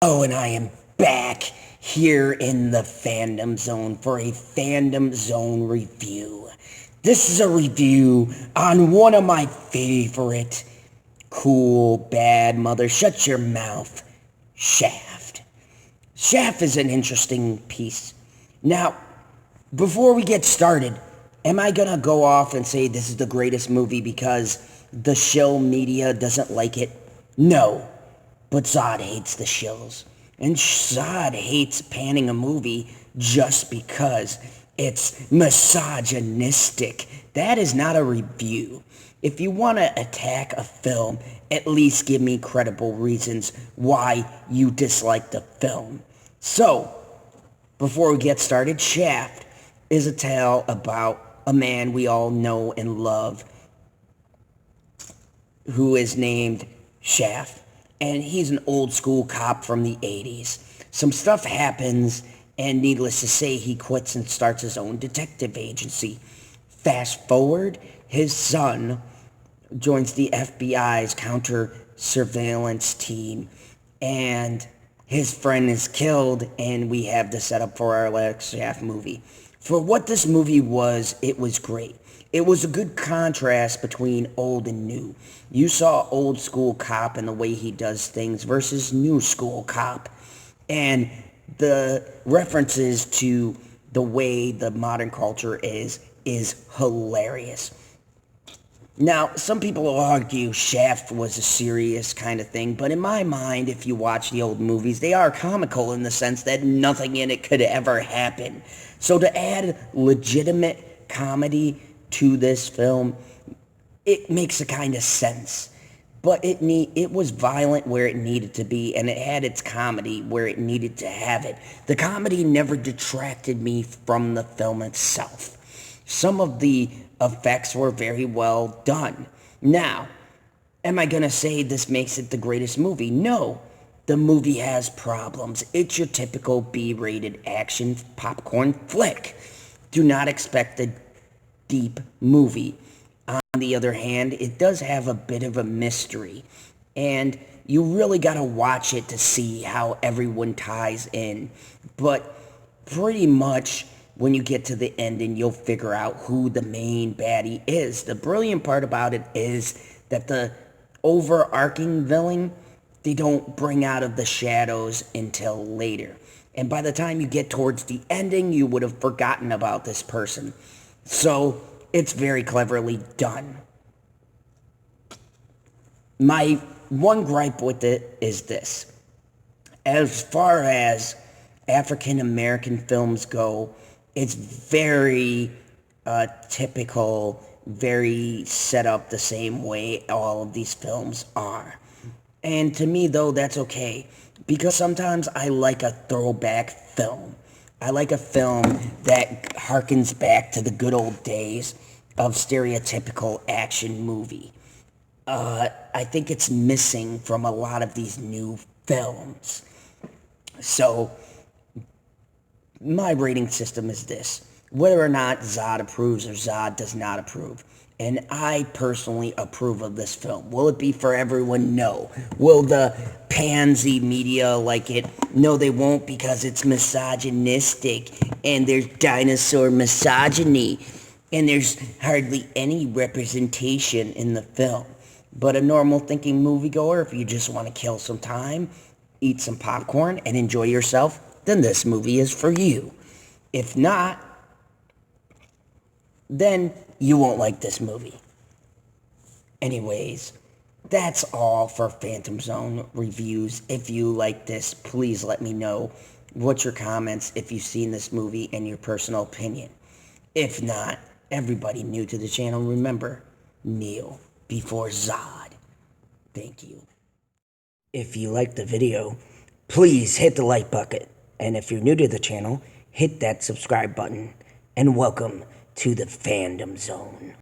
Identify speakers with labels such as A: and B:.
A: Oh, and I am back here in the Fandom Zone for a Fandom Zone review. This is a review on one of my favorite cool, bad mother, shut your mouth, Shaft. Shaft is an interesting piece. Now, before we get started, am I gonna go off and say this is the greatest movie because the shill media doesn't like it? No. But Zod hates the shills. And Zod hates panning a movie just because it's misogynistic. That is not a review. If you want to attack a film, at least give me credible reasons why you dislike the film. So, before we get started, Shaft is a tale about a man we all know and love who is named Shaft. And he's an old school cop from the 80s. Some stuff happens, and needless to say, he quits and starts his own detective agency. Fast forward, his son joins the FBI's counter-surveillance team, and his friend is killed, and we have the setup for our last Shaft movie. For what this movie was, it was great. It was a good contrast between old and new. You saw old school cop and the way he does things versus new school cop. And the references to the way the modern culture is hilarious. Now, some people will argue Shaft was a serious kind of thing, but in my mind, if you watch the old movies, they are comical in the sense that nothing in it could ever happen. So to add legitimate comedy to this film, it makes a kind of sense. But it was violent where it needed to be, and it had its comedy where it needed to have it. The comedy never detracted me from the film itself. Some of the effects were very well done. Now, am I going to say this makes it the greatest movie? No. The movie has problems. It's your typical B-rated action popcorn flick. Do not expect a deep movie. On the other hand, it does have a bit of a mystery, and you really got to watch it to see how everyone ties in. But pretty much when you get to the ending, you'll figure out who the main baddie is. The brilliant part about it is that the overarching villain, they don't bring out of the shadows until later. And by the time you get towards the ending, you would have forgotten about this person. So it's very cleverly done. My one gripe with it is this. As far as African American films go, it's very typical, very set up the same way all of these films are. And to me, though, that's okay. Because sometimes I like a throwback film. I like a film that harkens back to the good old days of stereotypical action movie. I think it's missing from a lot of these new films. So, my rating system is this. Whether or not Zod approves or Zod does not approve. And I personally approve of this film. Will it be for everyone? No. Will the pansy media like it? No, they won't, because it's misogynistic. And there's dinosaur misogyny. And there's hardly any representation in the film. But a normal thinking moviegoer, if you just want to kill some time, eat some popcorn, and enjoy yourself, then this movie is for you. If not, then you won't like this movie. Anyways, that's all for Phantom Zone reviews. If you like this, please let me know. What's your comments if you've seen this movie and your personal opinion? If not, everybody new to the channel, remember, kneel before Zod. Thank you. If you liked the video, please hit the like button. And if you're new to the channel, hit that subscribe button. And welcome to the Fandom Zone.